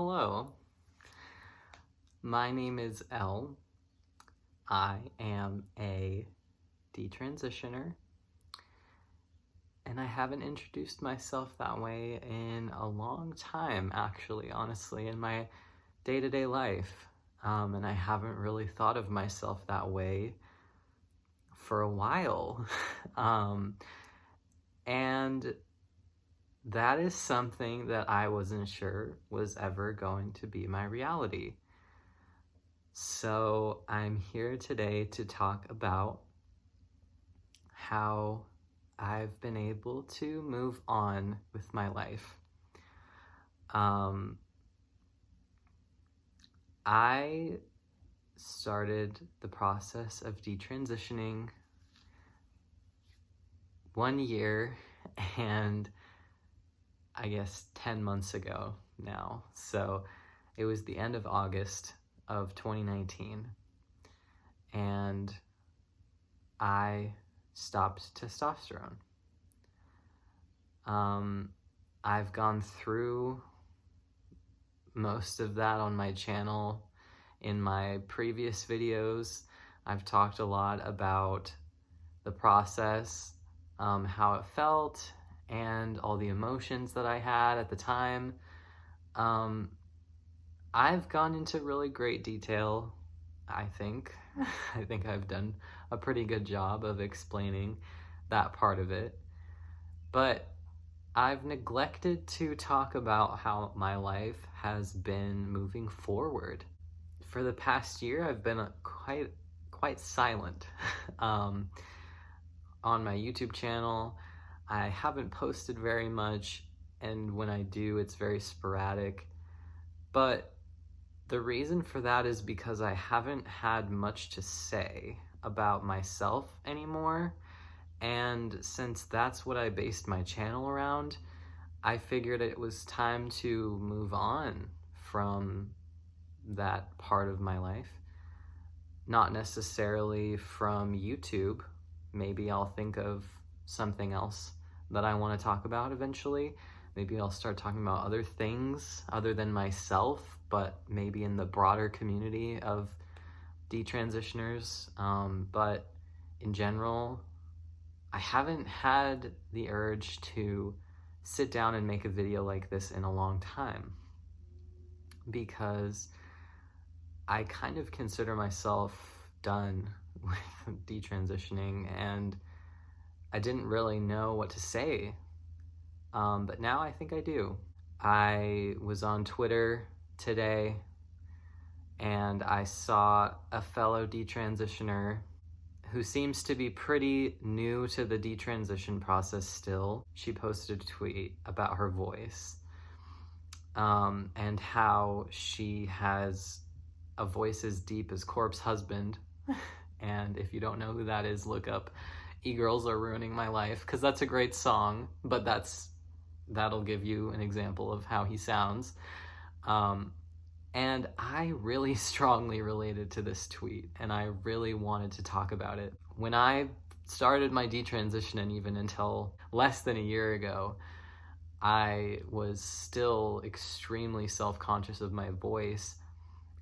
Hello, my name is Elle. I am a detransitioner, and I haven't introduced myself that way in a long time, actually, honestly, in my day-to-day life. And I haven't really thought of myself that way for a while. And that is something that I wasn't sure was ever going to be my reality. So I'm here today to talk about how I've been able to move on with my life. I started the process of detransitioning 1 year and I guess 10 months ago now. So it was the end of August of 2019, and I stopped testosterone. I've gone through most of that on my channel. In my previous videos, I've talked a lot about the process, how it felt, and all the emotions that I had at the time. I've gone into really great detail, I think. I think I've done a pretty good job of explaining that part of it. But I've neglected to talk about how my life has been moving forward. For the past year, I've been quite silent on my YouTube channel. I haven't posted very much, and when I do, it's very sporadic. But the reason for that is because I haven't had much to say about myself anymore. And since that's what I based my channel around, I figured it was time to move on from that part of my life. Not necessarily from YouTube. Maybe I'll think of something else that I want to talk about eventually. Maybe I'll start talking about other things other than myself, but maybe in the broader community of detransitioners. But in general, I haven't had the urge to sit down and make a video like this in a long time, because I kind of consider myself done with detransitioning, and I didn't really know what to say, but now I think I do. I was on Twitter today, and I saw a fellow detransitioner who seems to be pretty new to the detransition process still. She posted a tweet about her voice, and how she has a voice as deep as Corpse Husband. And if you don't know who that is, look up E-Girls Are Ruining My Life, because that's a great song, but that'll give you an example of how he sounds. And I really strongly related to this tweet, and I really wanted to talk about it. When I started my detransition, and even until less than a year ago, I was still extremely self-conscious of my voice,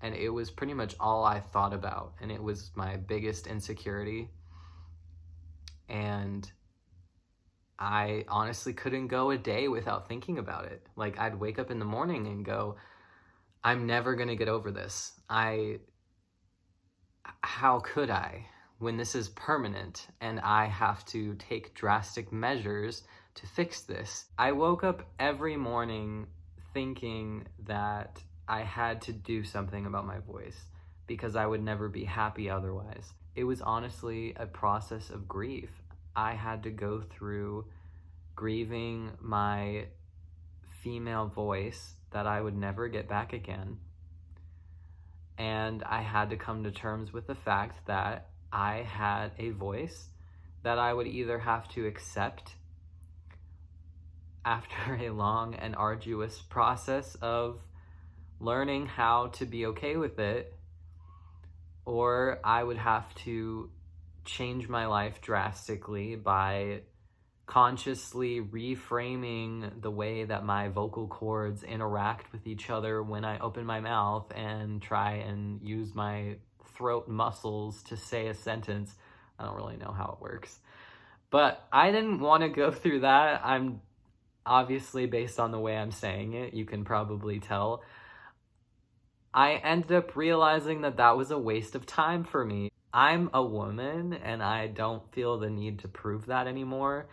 and it was pretty much all I thought about, and it was my biggest insecurity. And I honestly couldn't go a day without thinking about it. Like, I'd wake up in the morning and go, I'm never gonna get over this. How could I, when this is permanent and I have to take drastic measures to fix this? I woke up every morning thinking that I had to do something about my voice because I would never be happy otherwise. It was honestly a process of grief. I had to go through grieving my female voice that I would never get back again. And I had to come to terms with the fact that I had a voice that I would either have to accept after a long and arduous process of learning how to be okay with it, or I would have to change my life drastically by consciously reframing the way that my vocal cords interact with each other when I open my mouth and try and use my throat muscles to say a sentence. I don't really know how it works. But I didn't want to go through that. I'm obviously, based on the way I'm saying it, you can probably tell. I ended up realizing that that was a waste of time for me. I'm a woman and I don't feel the need to prove that anymore.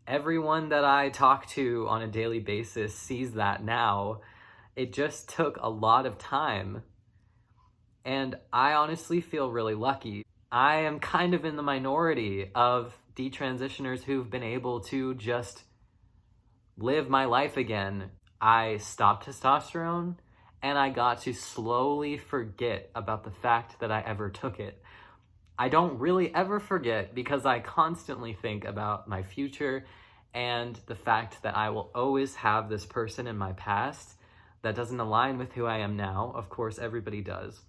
Everyone that I talk to on a daily basis sees that now. It just took a lot of time. And I honestly feel really lucky. I am kind of in the minority of detransitioners who've been able to just live my life again. I stopped testosterone and I got to slowly forget about the fact that I ever took it. I don't really ever forget because I constantly think about my future and the fact that I will always have this person in my past that doesn't align with who I am now. Of course, everybody does.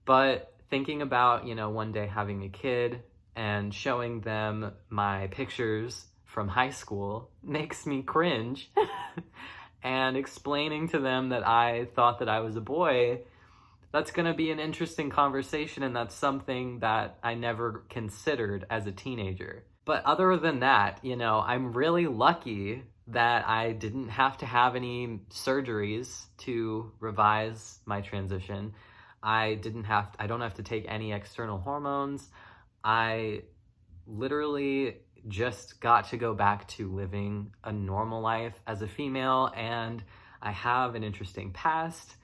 But thinking about, one day having a kid and showing them my pictures from high school makes me cringe. And explaining to them that I thought that I was a boy, that's going to be an interesting conversation, and that's something that I never considered as a teenager. But other than that, I'm really lucky that I didn't have to have any surgeries to revise my transition. I don't have to take any external hormones. I literally just got to go back to living a normal life as a female, and I have an interesting past,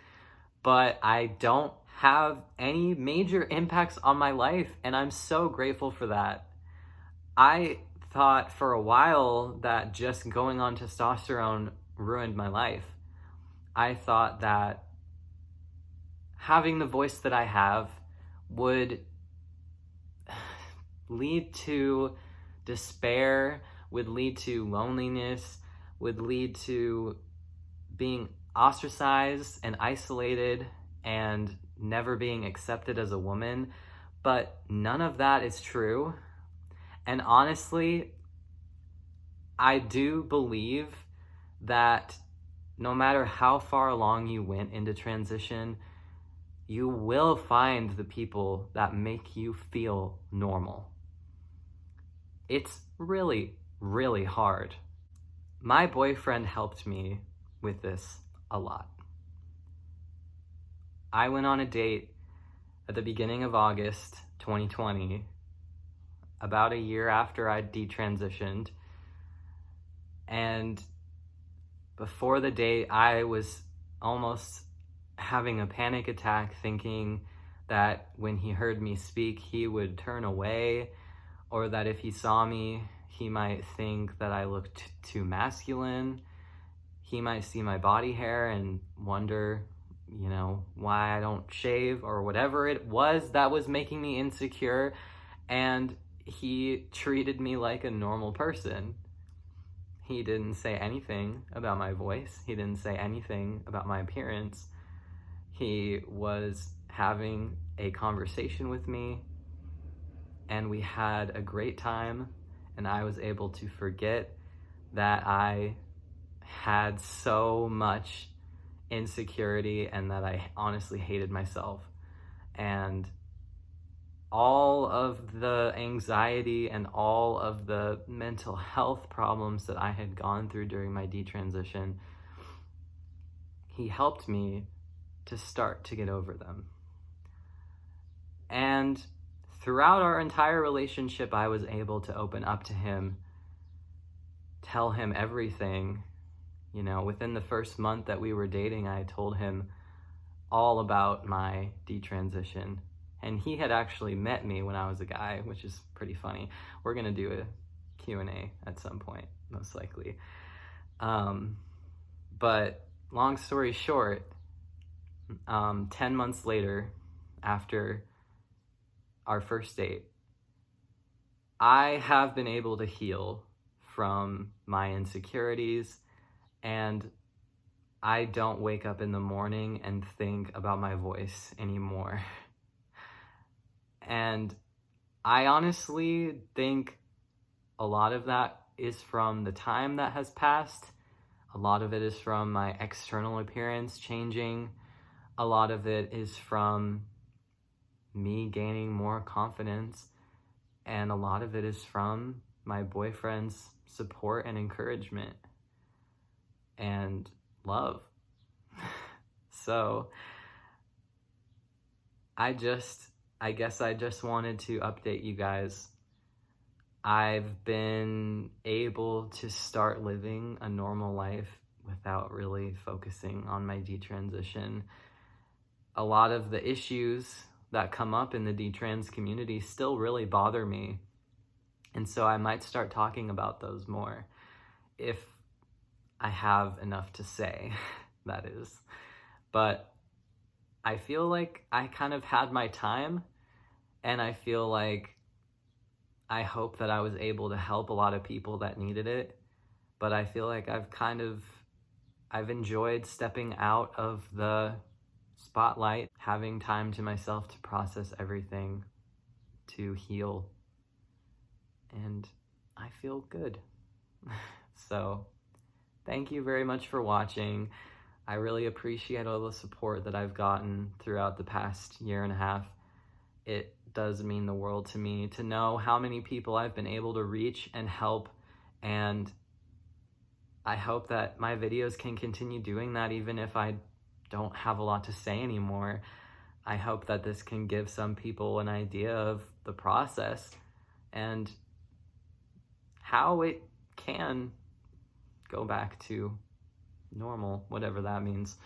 but I don't have any major impacts on my life, and I'm so grateful for that. I thought for a while that just going on testosterone ruined my life. I thought that having the voice that I have would lead to despair, would lead to loneliness, would lead to being ostracized and isolated and never being accepted as a woman. But none of that is true. And honestly, I do believe that no matter how far along you went into transition, you will find the people that make you feel normal. It's really, really hard. My boyfriend helped me with this a lot. I went on a date at the beginning of August 2020, about a year after I'd detransitioned. And before the date, I was almost having a panic attack, thinking that when he heard me speak, he would turn away, or that if he saw me, he might think that I looked too masculine. He might see my body hair and wonder, why I don't shave, or whatever it was that was making me insecure. And he treated me like a normal person. He didn't say anything about my voice. He didn't say anything about my appearance. He was having a conversation with me, and we had a great time, and I was able to forget that I had so much insecurity and that I honestly hated myself. And all of the anxiety and all of the mental health problems that I had gone through during my detransition, he helped me to start to get over them. And throughout our entire relationship, I was able to open up to him, tell him everything. Within the first month that we were dating, I told him all about my detransition. And he had actually met me when I was a guy, which is pretty funny. We're going to do a Q&A at some point, most likely. But long story short, 10 months later, after our first date, I have been able to heal from my insecurities, and I don't wake up in the morning and think about my voice anymore. And I honestly think a lot of that is from the time that has passed. A lot of it is from my external appearance changing. A lot of it is from me gaining more confidence. And a lot of it is from my boyfriend's support and encouragement and love. So I guess I just wanted to update you guys. I've been able to start living a normal life without really focusing on my detransition. A lot of the issues that come up in the detrans community still really bother me. And so I might start talking about those more if I have enough to say, that is. But I feel like I kind of had my time, and I feel like I hope that I was able to help a lot of people that needed it. But I feel like I've enjoyed stepping out of the spotlight, having time to myself to process everything, to heal, and I feel good. So thank you very much for watching. I really appreciate all the support that I've gotten throughout the past year and a half. It does mean the world to me to know how many people I've been able to reach and help, and I hope that my videos can continue doing that even if I don't have a lot to say anymore. I hope that this can give some people an idea of the process and how it can go back to normal, whatever that means.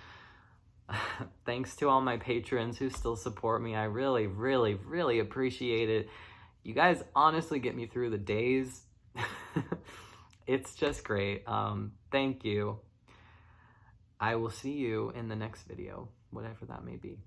Thanks to all my patrons who still support me. I really, really, really appreciate it. You guys honestly get me through the days. It's just great. Thank you. I will see you in the next video, whatever that may be.